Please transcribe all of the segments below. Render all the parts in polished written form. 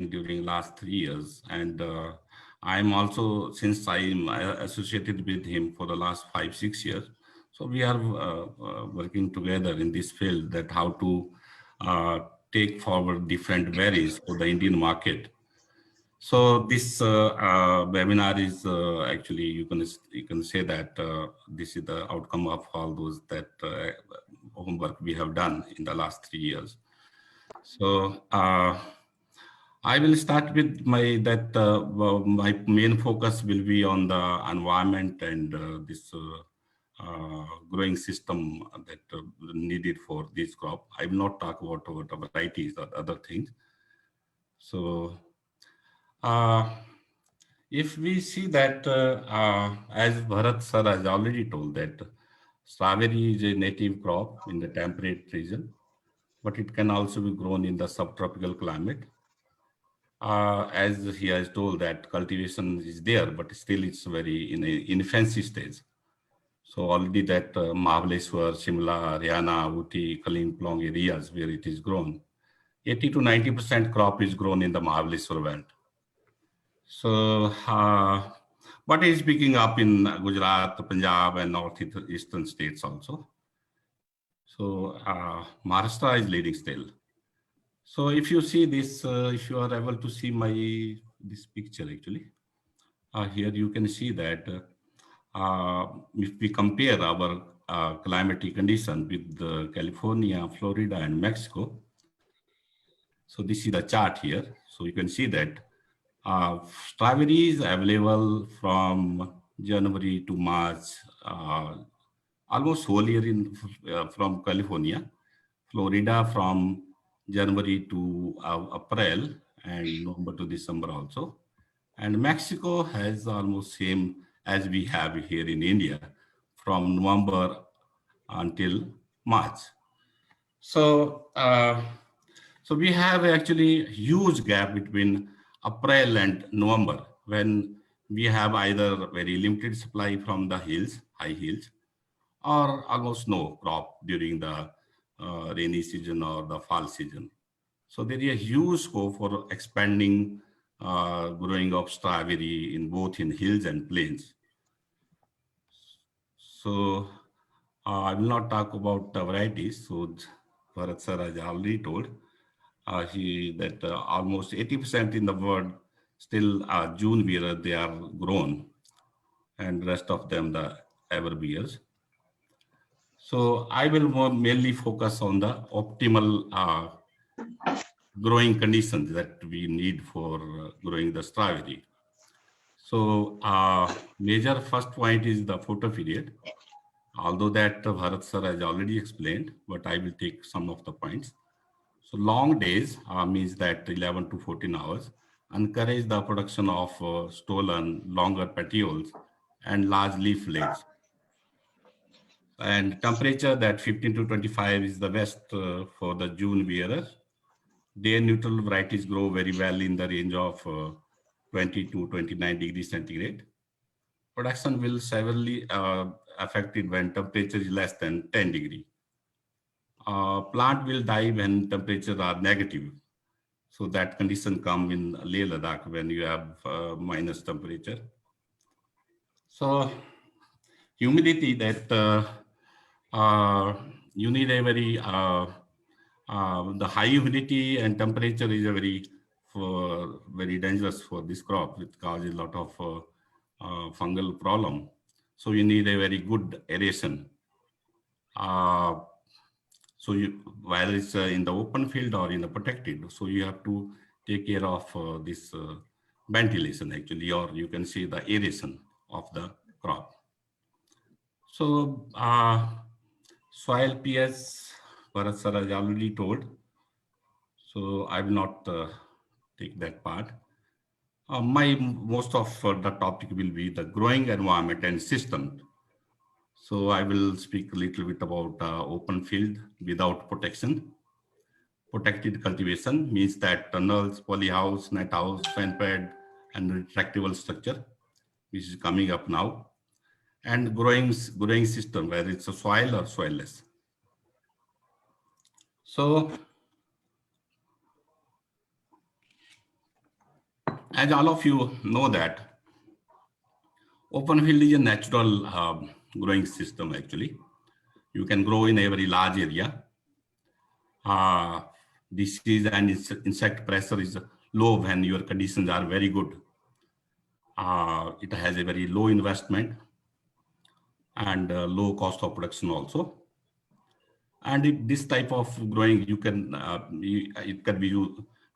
during last 3 years. And I'm also, since I'm associated with him for the last 5, 6 years, so we are working together in this field that how to uh, take forward different berries for the Indian market. So this webinar is actually you can say that this is the outcome of all those that homework we have done in the last 3 years. So I will start with my main focus will be on the environment and this growing system that needed for this crop. I will not talk about the varieties or other things. So uh, if we see that, as Bharat sir has already told that strawberry is a native crop in the temperate region, but it can also be grown in the subtropical climate. As he has told that cultivation is there, but still it's very in a infancy stage. So already that Mahabaleshwar, Shimla, Haryana, Uti, Kalimpong areas where it is grown, 80 to 90% crop is grown in the Mahabaleshwar belt. So, but it's picking up in Gujarat, Punjab, and northeastern states also. So, Maharashtra is leading still. So, if you see this, if you are able to see this picture actually, here you can see that if we compare our climatic condition with California, Florida, and Mexico. So this is the chart here. So you can see that strawberries available from January to March, almost whole year from California, Florida from January to April, and November to December also. And Mexico has almost same as we have here in India from November until March. So, so we have actually huge gap between April and November when we have either very limited supply from the hills, high hills, or almost no crop during the rainy season or the fall season. So there is a huge scope for expanding growing of strawberry in both in hills and plains. So I will not talk about the varieties. So Bharat sir has already told that almost 80% in the world still June beer they are grown, and rest of them the ever beers. So I will mainly focus on the optimal growing conditions that we need for growing the strawberry. So major first point is the photo period. Although that Bharat sir has already explained, but I will take some of the points. So long days means that 11 to 14 hours encourage the production of stolen longer petioles and large leaflets. And temperature that 15 to 25 is the best for the June bearer. Day neutral varieties grow very well in the range of 20 to 29 degrees centigrade. Production will severely affected when temperature is less than 10 degree. Plant will die when temperatures are negative. So that condition come in Leh Ladakh when you have minus temperature. So humidity that you need a very the high humidity and temperature is a very dangerous for this crop. It causes a lot of fungal problem. So you need a very good aeration. So whether it's in the open field or in the protected, so you have to take care of this ventilation actually, or you can say the aeration of the crop. So soil pH, Bharat sir has already told. So I will not take that part. My most of the topic will be the growing environment and system. So I will speak a little bit about open field without protection. Protected cultivation means that tunnels, polyhouse, net house, fan pad, and retractable structure, which is coming up now. And growing system, whether it's a soil or soilless. So As all of you know that open field is a natural growing system actually. You can grow in a very large area. Uh, Disease and insect pressure is low when your conditions are very good. It has a very low investment and low cost of production also. And this type of growing, it can be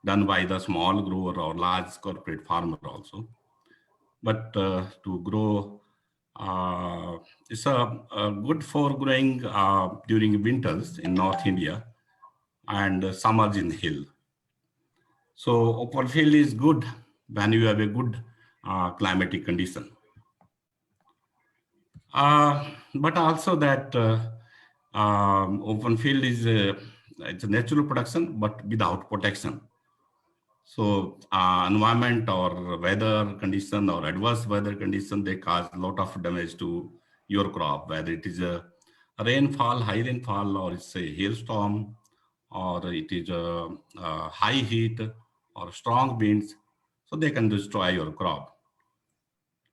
done by the small grower or large corporate farmer also. But to grow, it's good for growing during winters in North India and summers in hill. So open field is good when you have a good climatic condition. But also that open field is it's a natural production, but without protection. So environment or weather condition or adverse weather condition, they cause a lot of damage to your crop, whether it is a rainfall, high rainfall, or it's a hailstorm, or it is a high heat or strong winds. So they can destroy your crop.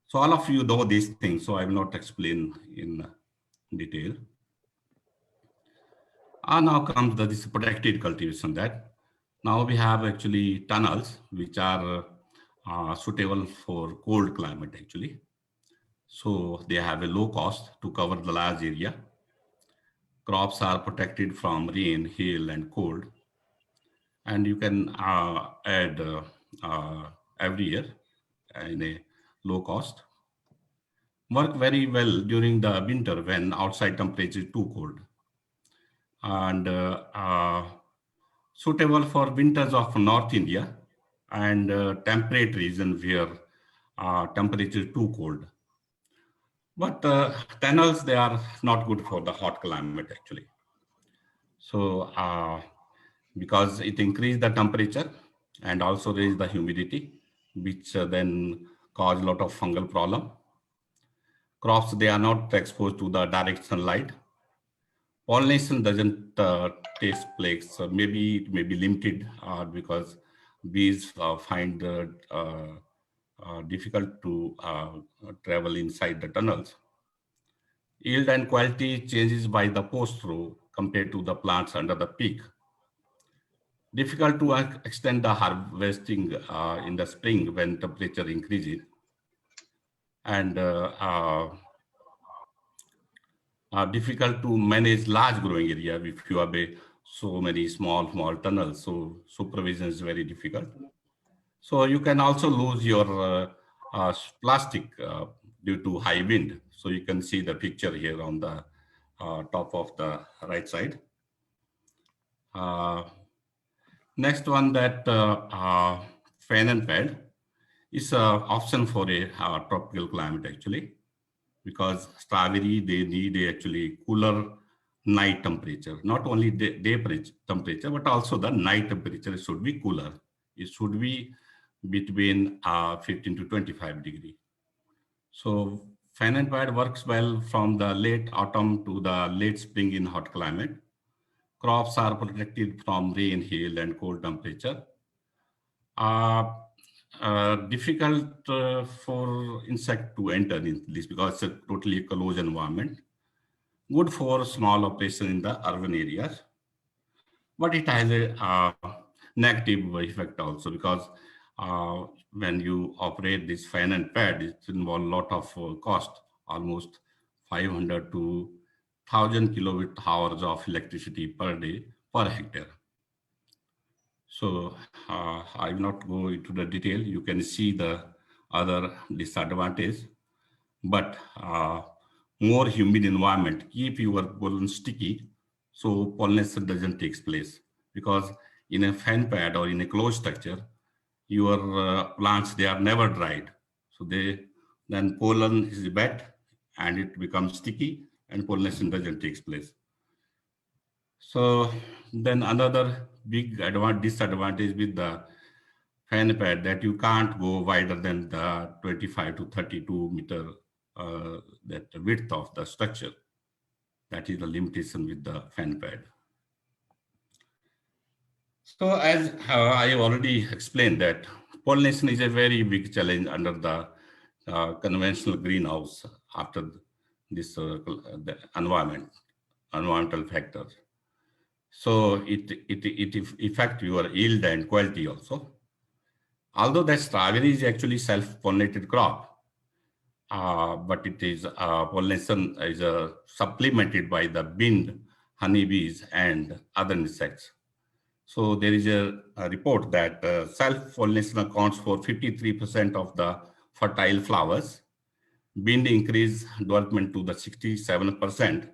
So all of you know these things, so I will not explain in detail. Now comes this protected cultivation that now we have actually tunnels which are suitable for cold climate actually. So they have a low cost to cover the large area. Crops are protected from rain, hail, and cold. And you can add every year in a low cost. Work very well during the winter when outside temperature is too cold. And suitable for winters of North India and temperate region where temperature is too cold. But tunnels, they are not good for the hot climate actually. So because it increases the temperature and also raise the humidity, which then cause a lot of fungal problem. Crops, they are not exposed to the direct sunlight. Pollination doesn't take place. So maybe it may be limited because bees find difficult to travel inside the tunnels. Yield and quality changes by the post-row compared to the plants under the peak. Difficult to extend the harvesting in the spring when temperature increases. And difficult to manage large growing area if you have so many small tunnels. So supervision is very difficult. So you can also lose your plastic due to high wind. So you can see the picture here on the top of the right side. Next one, that fan and pad is an option for a tropical climate actually, because strawberry, they need a actually cooler night temperature, not only day temperature, but also the night temperature should be cooler. It should be between 15 to 25 degree. So fan and pad works well from the late autumn to the late spring in hot climate. Crops are protected from rain, hail, and cold temperature. Uh, Difficult for insect to enter in this because it's a totally closed environment. Good for small operation in the urban areas, but it has a negative effect also because uh, when you operate this fan and pad, it involves a lot of cost, almost 500 to 1000 kilowatt hours of electricity per day per hectare. So I will not go into the detail. You can see the other disadvantage, but more humid environment keep your pollen sticky, so pollination doesn't take place. Because in a fan pad or in a closed structure, your plants, they are never dried, so they then pollen is wet and it becomes sticky and pollination doesn't take place. So then another big disadvantage with the fan pad that you can't go wider than the 25 to 32 meter that width of the structure. That is the limitation with the fan pad. So as I already explained that pollination is a very big challenge under the conventional greenhouse after this the environmental factors. So it affect your yield and quality also. Although that strawberry is actually self-pollinated crop, but it is pollination is supplemented by the bee, honeybees, and other insects. So there is a report that self-pollination accounts for 53% of the fertile flowers. Bee increase development to the 67%,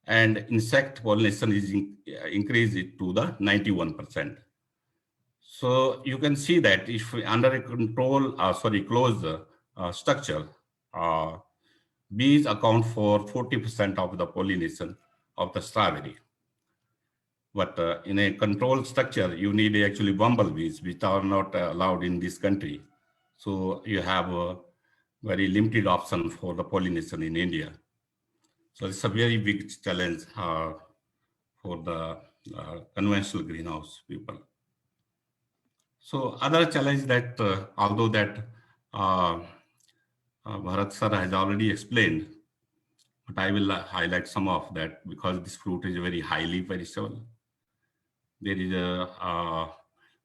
and insect pollination is increased it to the 91%. So you can see that if we under a closed structure, uh, bees account for 40% of the pollination of the strawberry. But in a controlled structure, you need actually bumblebees, which are not allowed in this country. So you have a very limited option for the pollination in India. So it's a very big challenge for the conventional greenhouse people. So other challenge that, although that uh, Bharat sir has already explained, but I will highlight some of that because this fruit is very highly perishable. There is a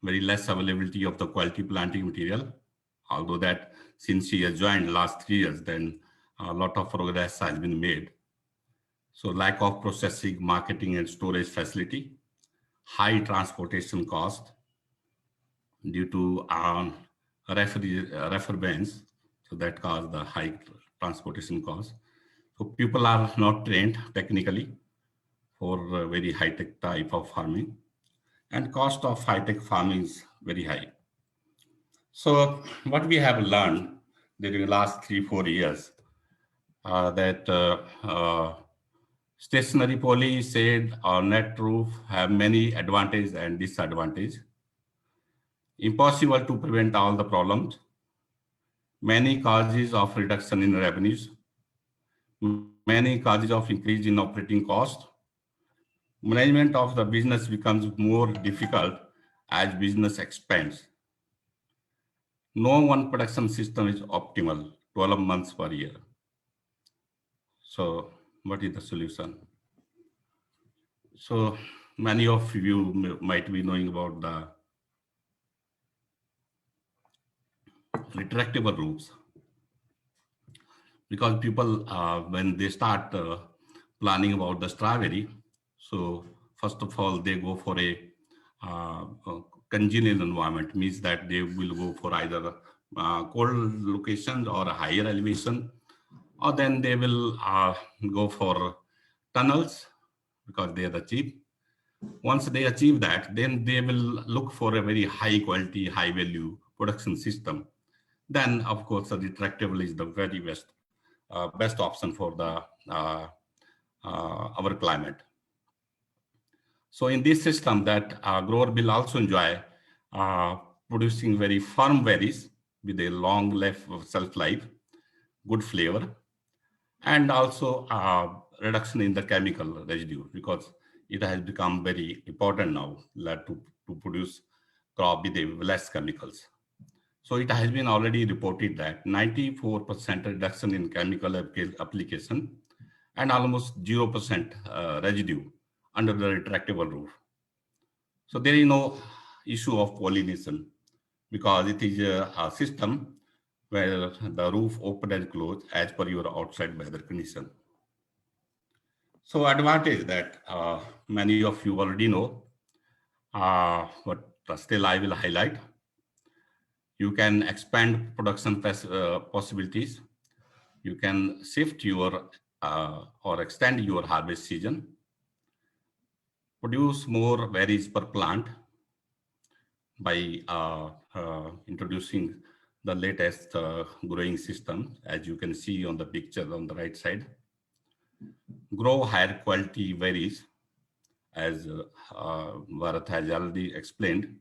very less availability of the quality planting material, although that since she has joined last 3 years, then a lot of progress has been made. So lack of processing, marketing and storage facility, high transportation cost due to reefer bans, so that cause the high transportation cost. So people are not trained technically for very high-tech type of farming, and cost of high-tech farming is very high. So what we have learned during the last 3-4 years that stationary poly, shade, or net roof have many advantages and disadvantages. Impossible to prevent all the problems. Many causes of reduction in revenues. Many causes of increase in operating cost. Management of the business becomes more difficult as business expands. No one production system is optimal, 12 months per year. So what is the solution? So many of you might be knowing about the retractable roofs, because people, when they start planning about the strawberry, so first of all, they go for a congenial environment, means that they will go for either cold locations or a higher elevation, or then they will go for tunnels because they are the cheap. Once they achieve that, then they will look for a very high quality, high value production system. Then, of course, the retractable is the very best option for the our climate. So in this system, that grower will also enjoy producing very firm berries with a long shelf life, good flavor, and also reduction in the chemical residue, because it has become very important now to produce crop with less chemicals. So it has been already reported that 94% reduction in chemical application and almost 0% residue under the retractable roof. So there is no issue of pollination because it is a system where the roof open and closed as per your outside weather condition. So advantage that many of you already know, but still I will highlight. You can expand production possibilities. You can shift your or extend your harvest season, produce more berries per plant by introducing the latest growing system, as you can see on the picture on the right side. Grow higher quality berries, as Bharat has already explained.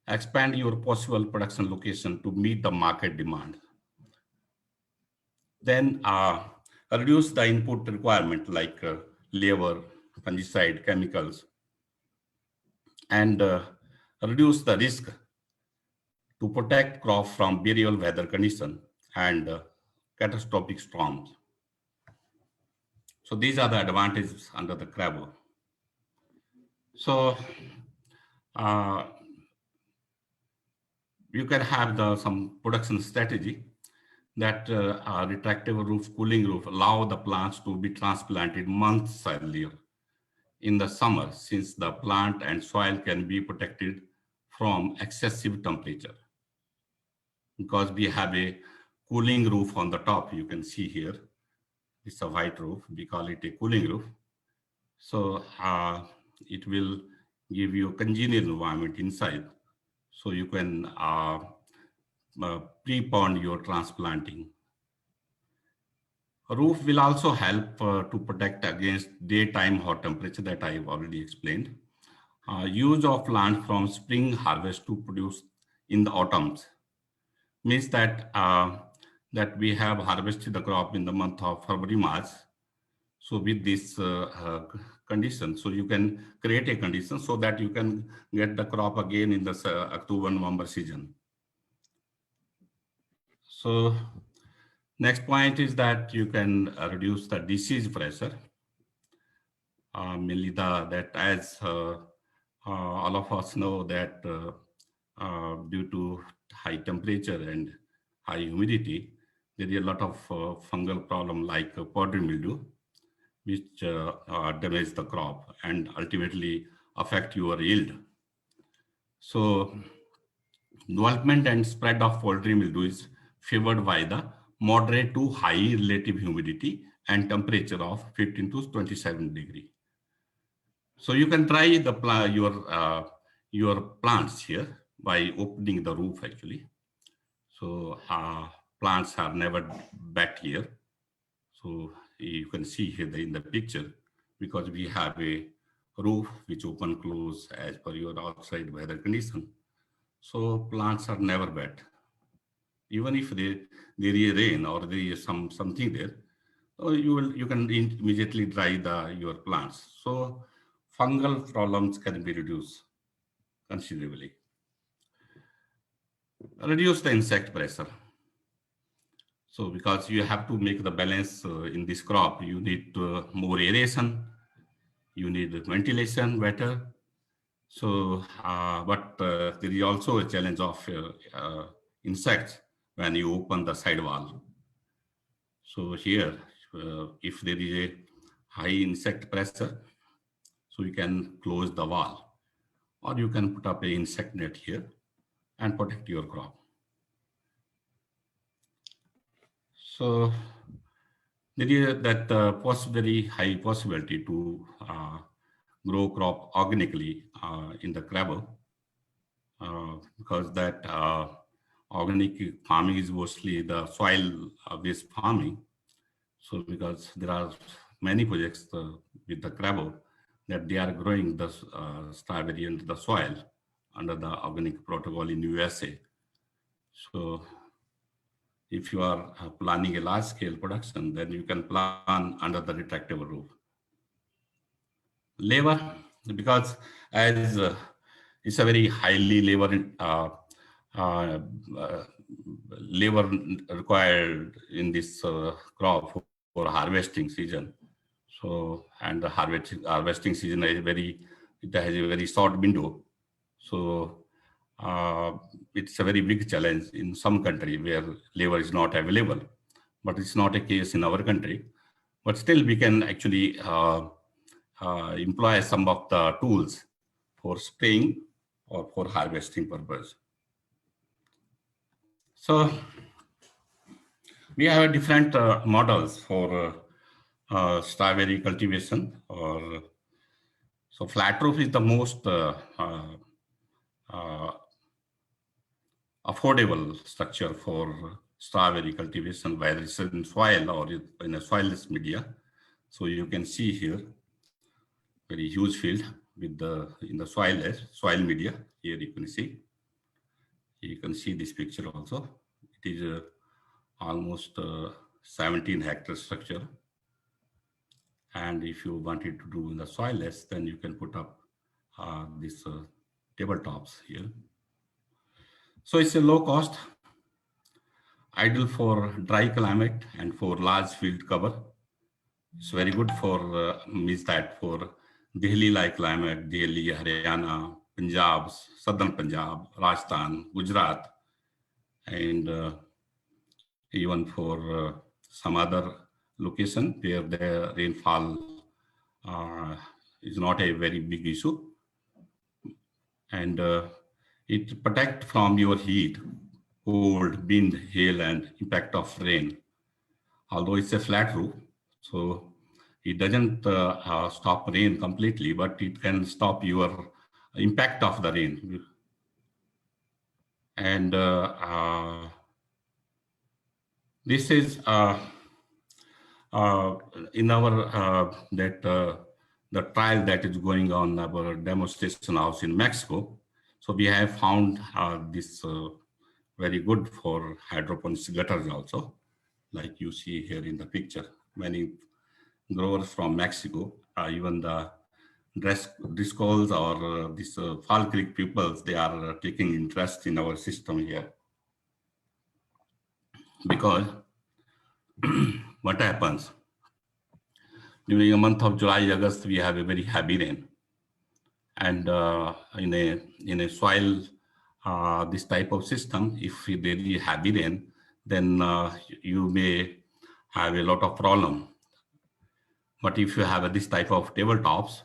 Expand your possible production location to meet the market demand. Then reduce the input requirement like labor, fungicide, chemicals, and reduce the risk to protect crop from variable weather condition and catastrophic storms. So these are the advantages under the Cravo. So uh, you can have some production strategy that retractable roof, cooling roof allow the plants to be transplanted months earlier in the summer, since the plant and soil can be protected from excessive temperature. Because we have a cooling roof on the top, you can see here, it's a white roof, we call it a cooling roof. So it will give you a congenial environment inside. So you can pre-pond your transplanting. A roof will also help to protect against daytime hot temperature that I've already explained. Use of plants from spring harvest to produce in the autumns means that that we have harvested the crop in the month of February, March. So with this condition, so you can create a condition so that you can get the crop again in the October, November season. So next point is that you can reduce the disease pressure. Mainly that as all of us know that due to high temperature and high humidity, there is a lot of fungal problem like powdery mildew, which damage the crop and ultimately affect your yield. So development and spread of powdery mildew is favored by the moderate to high relative humidity and temperature of 15 to 27 degree. So you can try your plants here by opening the roof actually. So plants are never back here. So you can see here in the picture, because we have a roof which open close as per your outside weather condition. So plants are never wet. Even if there is rain or there is something there, you can immediately dry your plants. So fungal problems can be reduced considerably. Reduce the insect pressure. So because you have to make the balance in this crop, you need more aeration, you need ventilation better. So, but there is also a challenge of insects when you open the side wall. So here, if there is a high insect pressure, so you can close the wall, or you can put up a insect net here and protect your crop. So there is that very high possibility to grow crop organically in the Cravo, because that organic farming is mostly the soil-based farming. So because there are many projects with the Cravo that they are growing the strawberry into the soil under the organic protocol in USA. So if you are planning a large scale production, then you can plan under the retractable roof. Labor, because as it's a very highly uh, labor required in this crop for harvesting season. So, and the harvesting season is it has a very short window. So it's a very big challenge in some country where labor is not available, but it's not a case in our country. But still we can actually employ some of the tools for spraying or for harvesting purpose. So we have different models for strawberry cultivation. Or so flat roof is the most uh, affordable structure for strawberry cultivation, whether it's in soil or in a soilless media. So you can see here very huge field with in the soil media. Here you can see this picture also. It is almost 17 hectare structure. And if you wanted to do in the soilless, then you can put up these tabletops here. So it's a low cost, ideal for dry climate and for large field cover. It's very good for means that for Delhi-like climate, Delhi, Haryana, Punjab, Southern Punjab, Rajasthan, Gujarat, and even for some other location where the rainfall uh, is not a very big issue, and it protect from your heat, cold, wind, hail, and impact of rain. Although it's a flat roof, so it doesn't stop rain completely, but it can stop your impact of the rain. And this is in our the trial that is going on our demonstration house in Mexico. So we have found this very good for hydroponics gutters also, like you see here in the picture. Many growers from Mexico, even the Driscolls or this Fall Creek pupils, they are taking interest in our system here. Because what happens? During the month of July, August, we have a very heavy rain. And in a soil, this type of system, if there is heavy rain, then you may have a lot of problem. But if you have this type of tabletops,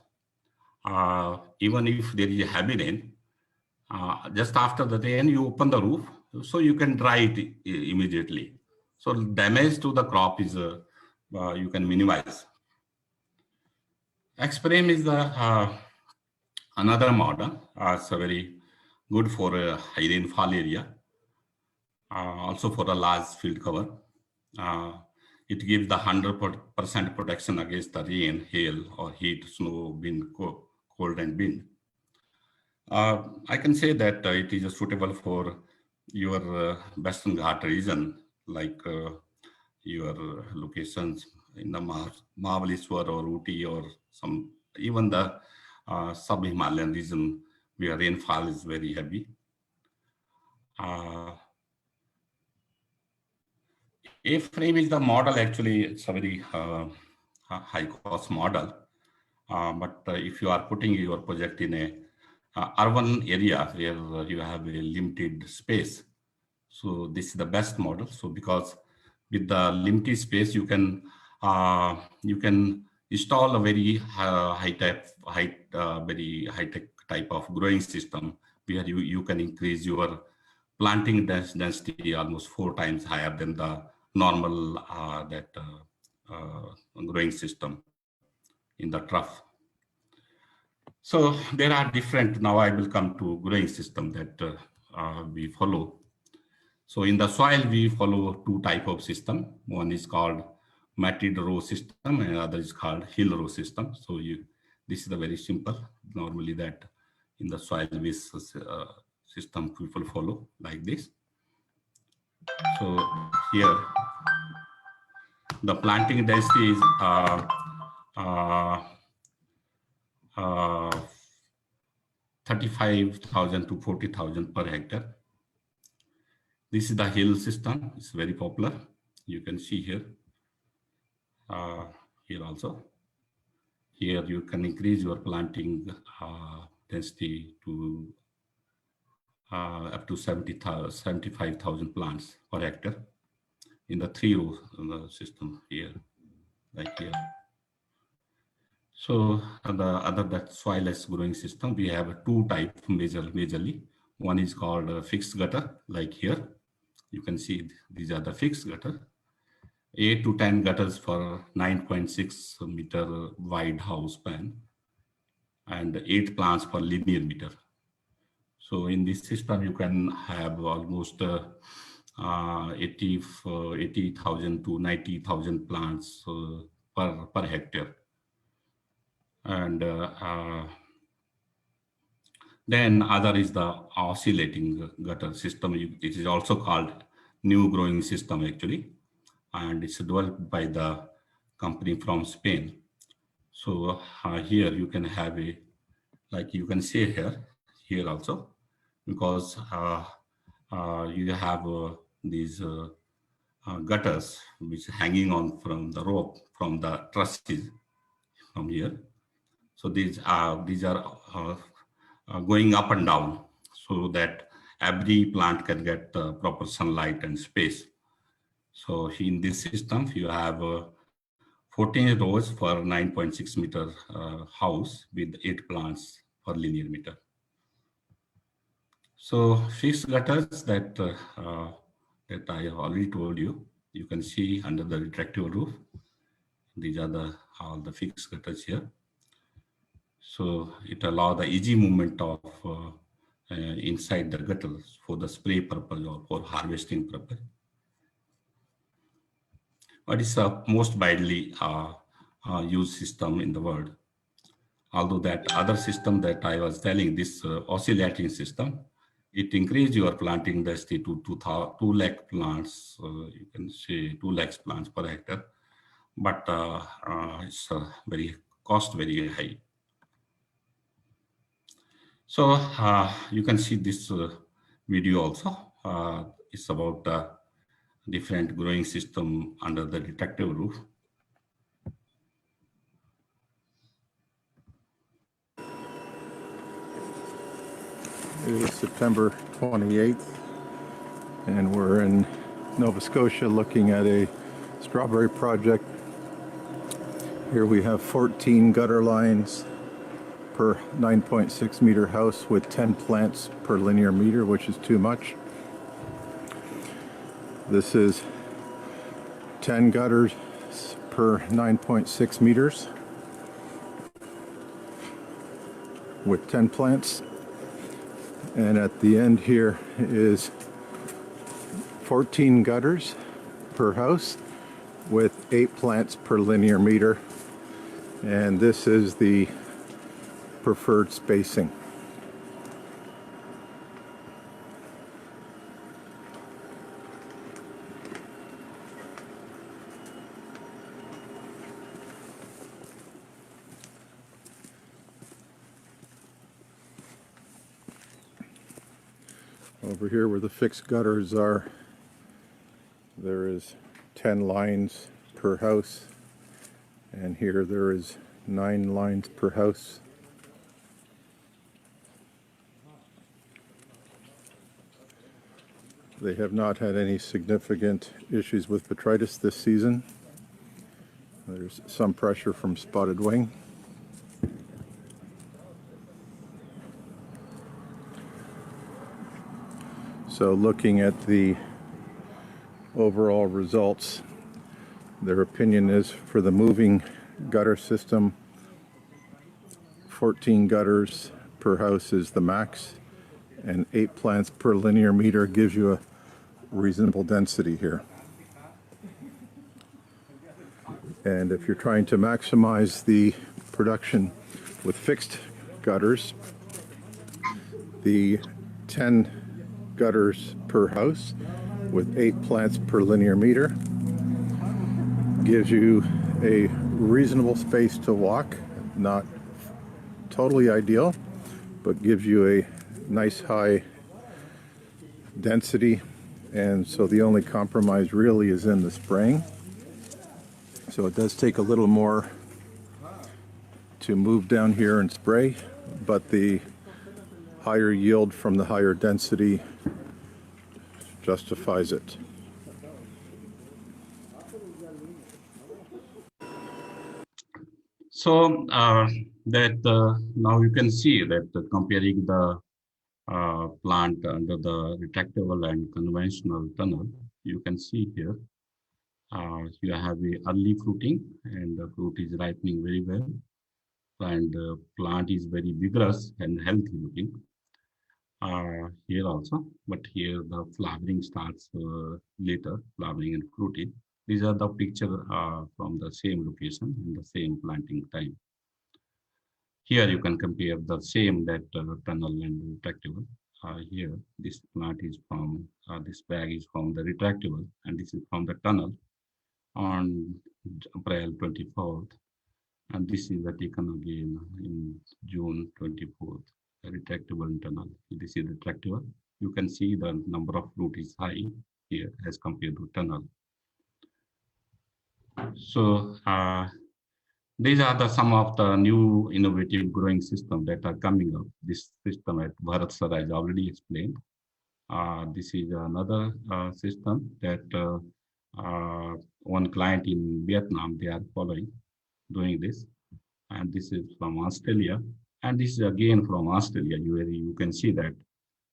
even if there is a heavy rain, just after the rain, you open the roof, so you can dry it immediately. So damage to the crop is you can minimize. Xprem is the another model. It's very good for a high rainfall area, also for a large field cover. It gives the 100% protection against the rain, hail, or heat, snow, wind, cold, and wind. I can say that it is suitable for your Western Ghat region, like your locations in the Mahabaleshwar or Ooty or some, even the sub-Himalayan region where rainfall is very heavy. A-frame is the model, actually. It's a very high cost model. But if you are putting your project in a urban area where you have a limited space, so this is the best model. So because with the limited space, you can install a very very high tech type of growing system where you can increase your planting density almost 4 times higher than the normal growing system in the trough. So there are different, now I will come to growing system that we follow. So in the soil, we follow 2 type of system. One is called matted row system and other is called hill row system. So this is the very simple, normally that in the soil-based system people follow like this. So here, the planting density is 35,000 to 40,000 per hectare. This is the hill system. It's very popular. You can see here. Here also. Here you can increase your planting density to up to 75,000 plants per hectare in the 3-row system here, like here. So that soilless growing system, we have 2 types majorly. One is called fixed gutter, like here. You can see these are the fixed gutter. 8 to 10 gutters for 9.6 meter wide house span and 8 plants per linear meter. So in this system, you can have almost 80,000 to 90,000 plants per hectare. And then other is the oscillating gutter system. It is also called new growing system actually. And it's developed by the company from Spain. So here you can have like you can see here also, because you have these gutters which hanging on from the rope from the trusses from here. So these are going up and down so that every plant can get proper sunlight and space. So in this system, you have 14 rows for 9.6-meter house with 8 plants per linear meter. So fixed gutters that I have already told you, you can see under the retractable roof. These are all the fixed gutters here. So it allows the easy movement of inside the gutters for the spray purpose or for harvesting purpose. What is the most widely used system in the world? Although that other system that I was telling, this oscillating system, it increased your planting density to 2 lakh plants, you can say 2 lakhs plants per hectare, but it's very cost very high. So you can see this video also. It's about different growing system under the retractable roof. It is September 28th, and we're in Nova Scotia looking at a strawberry project. Here we have 14 gutter lines per 9.6 meter house with 10 plants per linear meter, which is too much. This is 10 gutters per 9.6 meters with 10 plants. And at the end here is 14 gutters per house with 8 plants per linear meter. And this is the preferred spacing. Over here where the fixed gutters are, there is 10 lines per house, and here there is 9 lines per house. They have not had any significant issues with botrytis this season. There's some pressure from spotted wing. So looking at the overall results, their opinion is for the moving gutter system, 14 gutters per house is the max, and 8 plants per linear meter gives you a reasonable density here. And if you're trying to maximize the production with fixed gutters, the 10 gutters per house with 8 plants per linear meter gives you a reasonable space to walk, not totally ideal, but gives you a nice high density. And so the only compromise really is in the spraying. So it does take a little more to move down here and spray, but the higher yield from the higher density justifies it. So now you can see that comparing the plant under the retractable and conventional tunnel, you can see here you have the early fruiting, and the fruit is ripening very well, and the plant is very vigorous and healthy looking. Here also, but here the flowering starts later, flowering and fruiting. These are the picture from the same location in the same planting time. Here you can compare the same tunnel and retractable. Here this plant is from, this bag is from the retractable, and this is from the tunnel on April 24th. And this is the taken again in June 24th, the retractable tunnel. This is retractable. you can see the number of fruit is high here as compared to tunnel. So these are some of the new innovative growing systems that are coming up. This system at Bharat Sir has already explained. This is another system that one client in Vietnam, they are following, doing this. And this is from Australia. And this is again from Australia. You can see that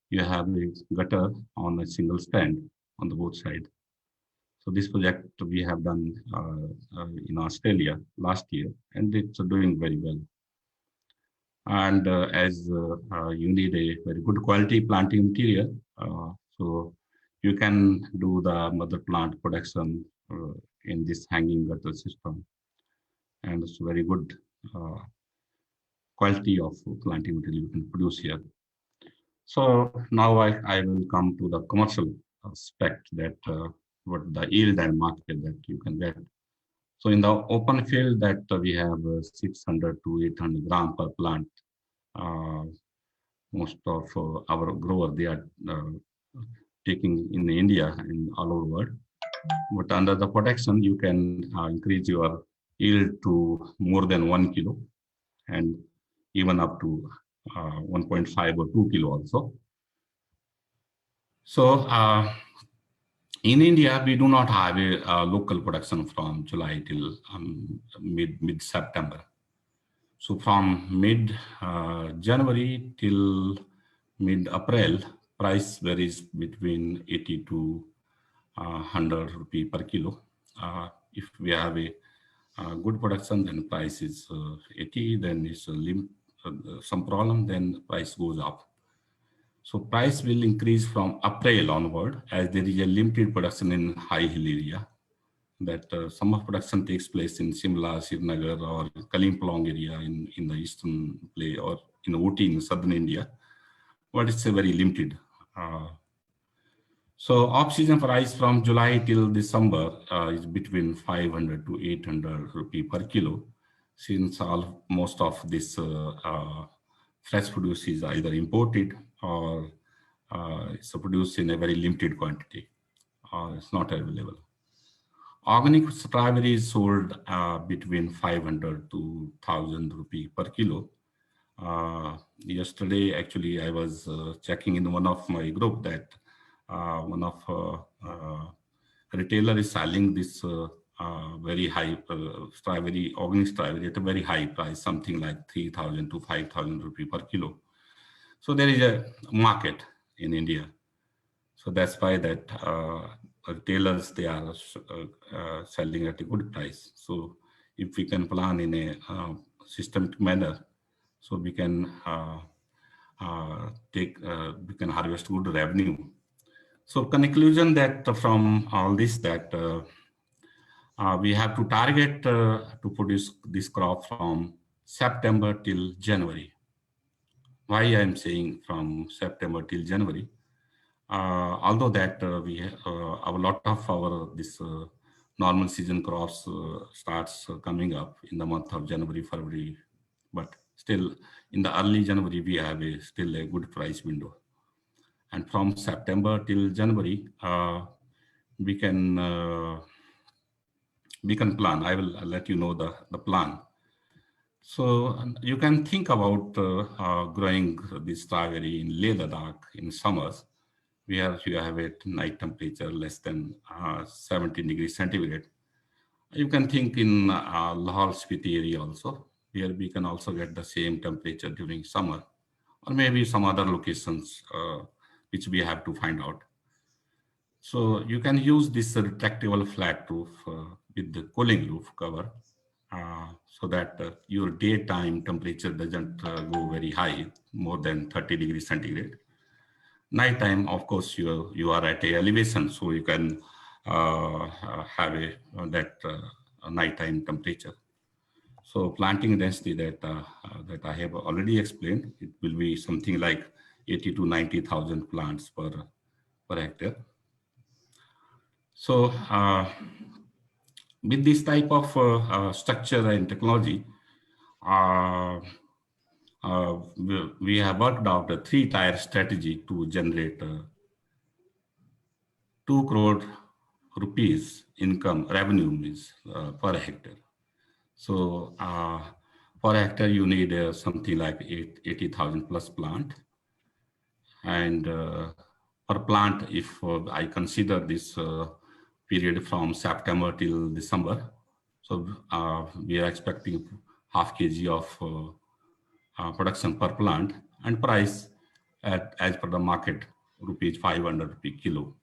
you have a gutter on a single stand on the both sides. So this project we have done in Australia last year, and it's doing very well. And as you need a very good quality planting material, so you can do the mother plant production in this hanging gutter system, and it's very good quality of planting material you can produce here. So now I will come to the commercial aspect that what the yield and market that you can get. So in the open field that we have 600 to 800 gram per plant. Most of our growers, they are taking in India and all over the world. But under the protection, you can increase your yield to more than 1 kilo and even up to 1.5 or 2 kilo also. So in India, we do not have a local production from July till mid-September. So from mid-January till mid-April, price varies between 80 to 100 rupee per kilo. If we have a good production, then price is 80, then it's some problem, then price goes up. So price will increase from April onward as there is a limited production in high hill area. That some of production takes place in Shimla, Srinagar, or Kalimpong area in the eastern play, or in Ooty in southern India, but it's a very limited. So off-season price from July till December is between 500 to 800 rupee per kilo, since most of this fresh produce is either imported or it's produced in a very limited quantity, or it's not available. Organic strawberry is sold between 500 to 1000 rupee per kilo. Yesterday, actually, I was checking in one of my group that one of retailer is selling this very high strawberry, organic strawberry at a very high price, something like 3000 to 5000 rupee per kilo. So there is a market in India. So that's why that retailers, they are selling at a good price. So if we can plan in a systematic manner, so we can we can harvest good revenue. So conclusion that from all this that we have to target to produce this crop from September till January. Why I'm saying from September till January? Although that we have a lot of our this normal season crops starts coming up in the month of January, February, but still in the early January we have still a good price window, and from September till January we can plan. I will let you know the plan. So you can think about growing this strawberry in Leh Ladakh in summers, where you have a night temperature less than 17 degrees centigrade. You can think in Lahore Spiti area also, where we can also get the same temperature during summer, or maybe some other locations which we have to find out. So you can use this retractable flat roof with the cooling roof cover so that your daytime temperature doesn't go very high, more than 30 degrees centigrade. Nighttime, of course, you are at a elevation, so you can have that nighttime temperature. So planting density that that I have already explained, it will be something like 80 to 90,000 plants per hectare. So with this type of structure and technology, we have worked out a 3-tier strategy to generate 2 crore rupees income revenue means per hectare. So per hectare, you need something like 80,000 plus plant. And per plant, if I consider this period from September till December, so we are expecting half kg of production per plant, and price as per the market, rupees 500 rupee kilo.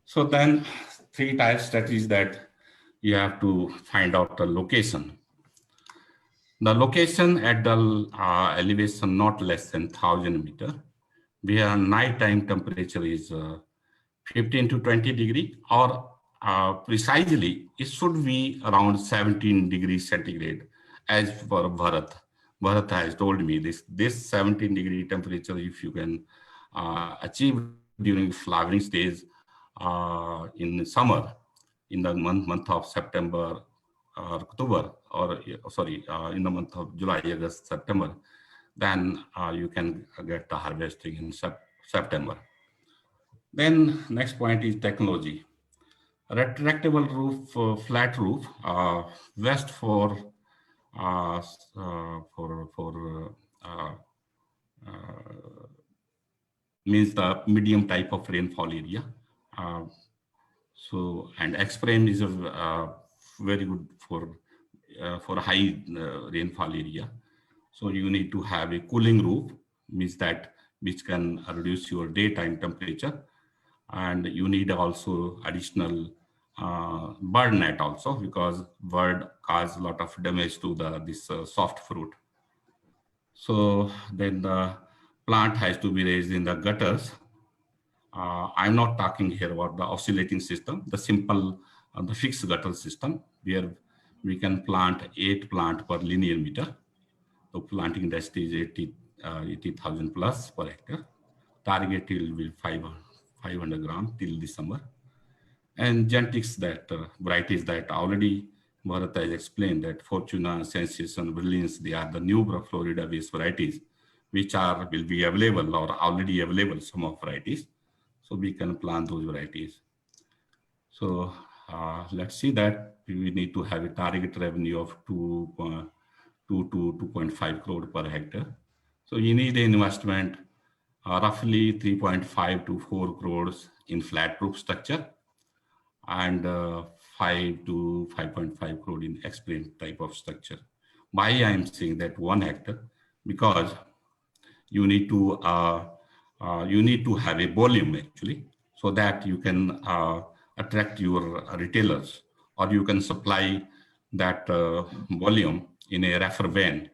So then 3-tier strategies that you have to find out the location. The location at the elevation not less than 1,000 meter, where nighttime temperature is 15 to 20 degree, or precisely it should be around 17 degrees centigrade, as for Bharat. Bharat has told me this 17 degree temperature, if you can achieve during flowering stage in summer, in the month of September or October, or sorry, in the month of July, August, September, then you can get the harvesting in September. Then next point is technology. Retractable roof, flat roof, best for means the medium type of rainfall area. So, and X-frame is a very good for high rainfall area. So you need to have a cooling roof, means that which can reduce your daytime temperature, and you need also additional bird net also, because bird cause a lot of damage to this soft fruit. So then the plant has to be raised in the gutters. I'm not talking here about the oscillating system, the simple, the fixed gutter system, where we can plant 8 plants per linear meter. The planting density is 80,000 plus per hectare. Target will be 500 grams till December. And genetics that varieties that already Bharat has explained, that Fortuna, Sensation, Brilliance, they are the new Florida based varieties, which will be available or already available, some of varieties. So we can plant those varieties. So let's see that we need to have a target revenue of 2 to 2.5 crore per hectare. So you need an investment roughly 3.5 to 4 crores in flat roof structure, and 5 to 5.5 crore in X-frame type of structure. Why I am saying that 1 hectare? Because you need to have a volume actually, so that you can attract your retailers, or you can supply that volume in a reefer van,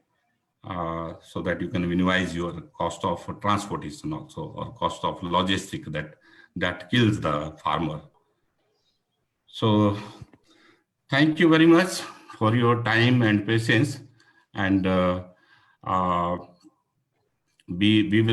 so that you can minimize your cost of transportation also, or cost of logistic that kills the farmer. So thank you very much for your time and patience, and we will